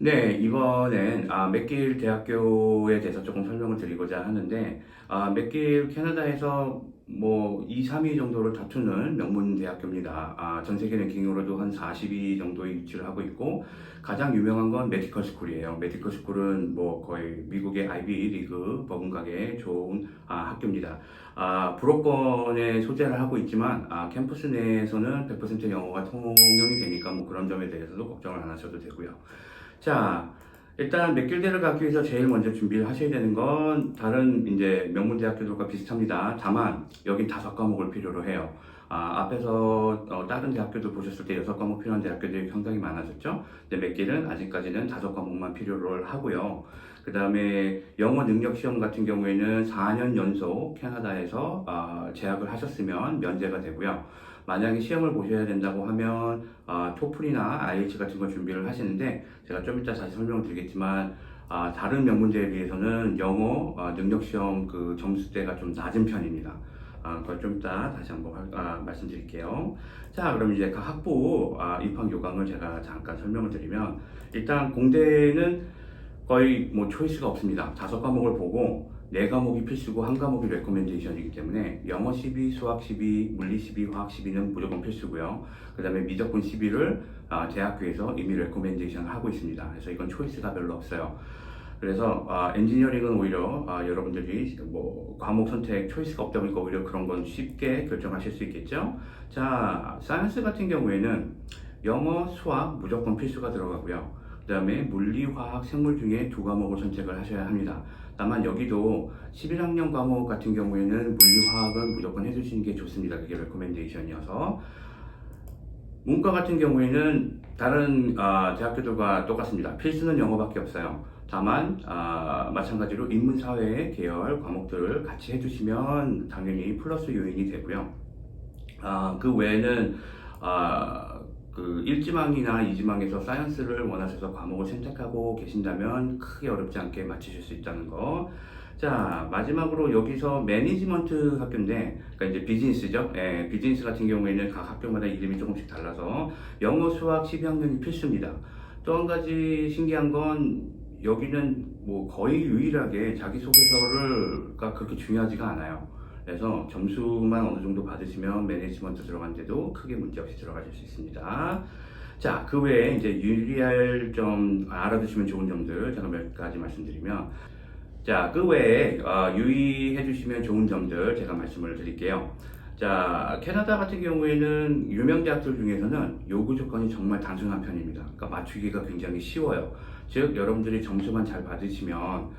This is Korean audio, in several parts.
네, 이번엔 맥길 대학교에 대해서 조금 설명을 드리고자 하는데, 맥길 캐나다에서 뭐 2, 3위 정도를 다투는 명문 대학교입니다. 전 세계 랭킹으로도 한 40위 정도에 위치를 하고 있고, 가장 유명한 건 메디컬 스쿨이에요. 메디컬 스쿨은 뭐 거의 미국의 아이비 리그 버금가게 좋은 학교입니다. 불어권에 소재를 하고 있지만, 캠퍼스 내에서는 100% 영어가 통용이 되니까 뭐 그런 점에 대해서도 걱정을 안 하셔도 되고요. 자, 일단 맥길대를 가기 위해서 제일 먼저 준비를 하셔야 되는 건 다른 이제 명문대학교들과 비슷합니다. 다만 여긴 5과목을 필요로 해요. 앞에서 다른 대학교들 보셨을 때 6과목 필요한 대학교들이 상당히 많아졌죠. 근데 맥길은 아직까지는 5과목만 필요로 하고요. 그 다음에 영어 능력 시험 같은 경우에는 4년 연속 캐나다에서 재학을 하셨으면 면제가 되고요. 만약에 시험을 보셔야 된다고 하면 토플이나 IELTS 같은 거 준비를 하시는데 제가 좀 이따 다시 설명을 드리겠지만 다른 명문대에 비해서는 영어 능력 시험 그 점수대가 좀 낮은 편입니다. 그걸 좀 이따 다시 한번 말씀드릴게요. 자, 그럼 이제 각 학부 입학 요강을 제가 잠깐 설명을 드리면 일단 공대는 거의 뭐 초이스가 없습니다. 5과목을 보고 4과목이 필수고 1과목이 레코멘데이션이기 때문에 영어 12, 수학 12, 물리 12, 화학 12는 무조건 필수고요. 그 다음에 미적분 12를 대학교에서 이미 레코멘데이션을 하고 있습니다. 그래서 이건 초이스가 별로 없어요. 그래서 엔지니어링은 오히려 여러분들이 뭐 과목 선택 초이스가 없다 보니까 오히려 그런 건 쉽게 결정하실 수 있겠죠. 자, 사이언스 같은 경우에는 영어, 수학 무조건 필수가 들어가고요. 그 다음에 물리, 화학, 생물 중에 2과목을 선택을 하셔야 합니다. 다만 여기도 11학년 과목 같은 경우에는 물리, 화학은 무조건 해주시는 게 좋습니다. 그게 레코멘데이션이어서. 문과 같은 경우에는 다른 대학교들과 똑같습니다. 필수는 영어밖에 없어요. 다만 마찬가지로 인문사회 계열 과목들을 같이 해주시면 당연히 플러스 요인이 되고요. 그 외에는 그 1지망이나 2지망에서 사이언스를 원하셔서 과목을 선택하고 계신다면 크게 어렵지 않게 맞추실 수 있다는 거. 자, 마지막으로 여기서 매니지먼트 학교인데, 그러니까 이제 비즈니스죠. 예, 비즈니스 같은 경우에는 각 학교마다 이름이 조금씩 달라서 영어, 수학 12학년이 필수입니다. 또 한 가지 신기한 건 여기는 뭐 거의 유일하게 자기소개서가 그렇게 중요하지가 않아요. 그래서 점수만 어느 정도 받으시면 매니지먼트 들어간데도 크게 문제없이 들어가실 수 있습니다. 자, 그 외에 이제 유의할 점, 알아두시면 좋은 점들 제가 몇 가지 말씀드리면, 자, 그 외에 유의해 주시면 좋은 점들 제가 말씀을 드릴게요. 자, 캐나다 같은 경우에는 유명 대학들 중에서는 요구 조건이 정말 단순한 편입니다. 그러니까 맞추기가 굉장히 쉬워요. 즉, 여러분들이 점수만 잘 받으시면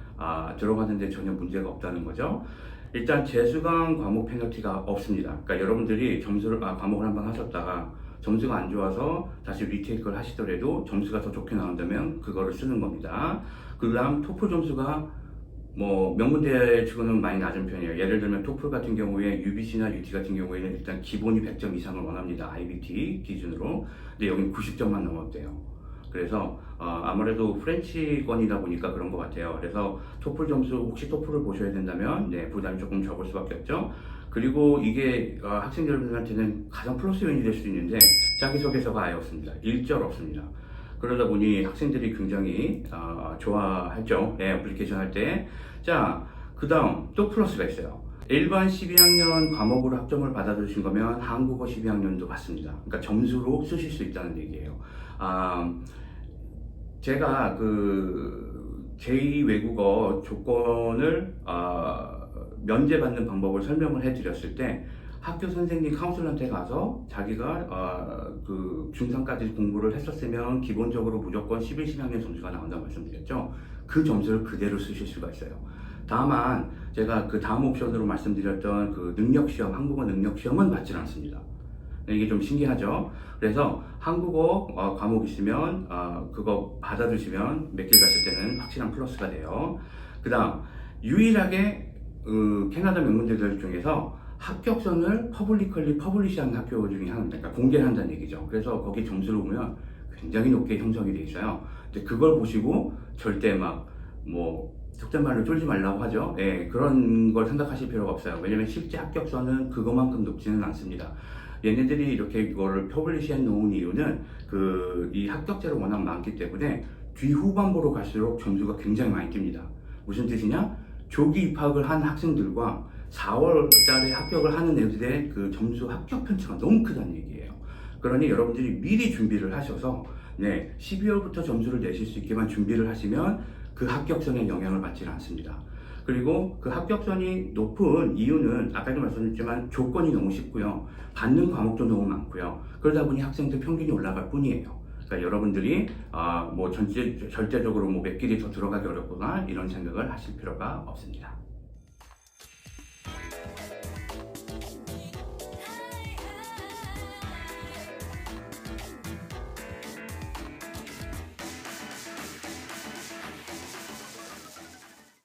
들어가는데 전혀 문제가 없다는 거죠. 일단 재수강 과목 페널티가 없습니다. 그러니까 여러분들이 과목을 한번 하셨다가 점수가 안 좋아서 다시 리테이크를 하시더라도 점수가 더 좋게 나온다면 그거를 쓰는 겁니다. 그 다음 토플 점수가 뭐 명문대 치고는 많이 낮은 편이에요. 예를 들면 토플 같은 경우에 UBC나 UT 같은 경우에는 일단 기본이 100점 이상을 원합니다. IBT 기준으로. 근데 여기는 90점만 넘었대요. 그래서 아무래도 프렌치권이다 보니까 그런 것 같아요. 그래서 토플 점수 혹시 토플을 보셔야 된다면 부담이 조금 적을 수밖에 없죠. 그리고 이게 학생 여러분들한테는 가장 플러스 요인이 될 수 있는데 자기소개서가 아예 없습니다. 일절 없습니다. 그러다 보니 학생들이 굉장히 좋아했죠. 애플리케이션 할 때. 자, 그 다음 또 플러스가 있어요. 일반 12학년 과목으로 학점을 받아주신 거면 한국어 12학년도 받습니다. 그러니까 점수로 쓰실 수 있다는 얘기예요. 제가 그 제2 외국어 조건을 면제받는 방법을 설명을 해드렸을 때 학교 선생님 카운슬러한테 가서 자기가 그 중3까지 공부를 했었으면 기본적으로 무조건 11, 12학년 점수가 나온다고 말씀드렸죠. 그 점수를 그대로 쓰실 수가 있어요. 다만 제가 그 다음 옵션으로 말씀드렸던 그 능력시험, 한국어 능력시험은 맞질 않습니다. 이게 좀 신기하죠. 그래서 한국어 과목 있으면 그거 받아주시면 몇 개 갔을 때는 확실한 플러스가 돼요. 그 다음 유일하게 캐나다 명문대들 중에서 합격선을 퍼블리컬리 퍼블리시하는 학교 중에 하나입니다. 그러니까 공개를 한다는 얘기죠. 그래서 거기 점수를 보면 굉장히 높게 형성이 돼 있어요. 근데 그걸 보시고 절대 뭐 속된 말로 쫄지 말라고 하죠. 그런 걸 생각하실 필요가 없어요. 왜냐면 실제 합격선은 그것만큼 높지는 않습니다. 얘네들이 이렇게 이거를 퍼블리시해 놓은 이유는 이 합격자를 워낙 많기 때문에 뒤후반부로 갈수록 점수가 굉장히 많이 뜁니다. 무슨 뜻이냐? 조기 입학을 한 학생들과 4월 달에 합격을 하는 애들의 그 점수 합격 편차가 너무 크다는 얘기예요. 그러니 여러분들이 미리 준비를 하셔서 12월부터 점수를 내실 수 있게만 준비를 하시면 그 합격선에 영향을 받지는 않습니다. 그리고 그 합격선이 높은 이유는 아까도 말씀드렸지만 조건이 너무 쉽고요. 받는 과목도 너무 많고요. 그러다 보니 학생들 평균이 올라갈 뿐이에요. 그러니까 여러분들이 절대적으로 몇 길이 더 들어가기 어렵거나 이런 생각을 하실 필요가 없습니다.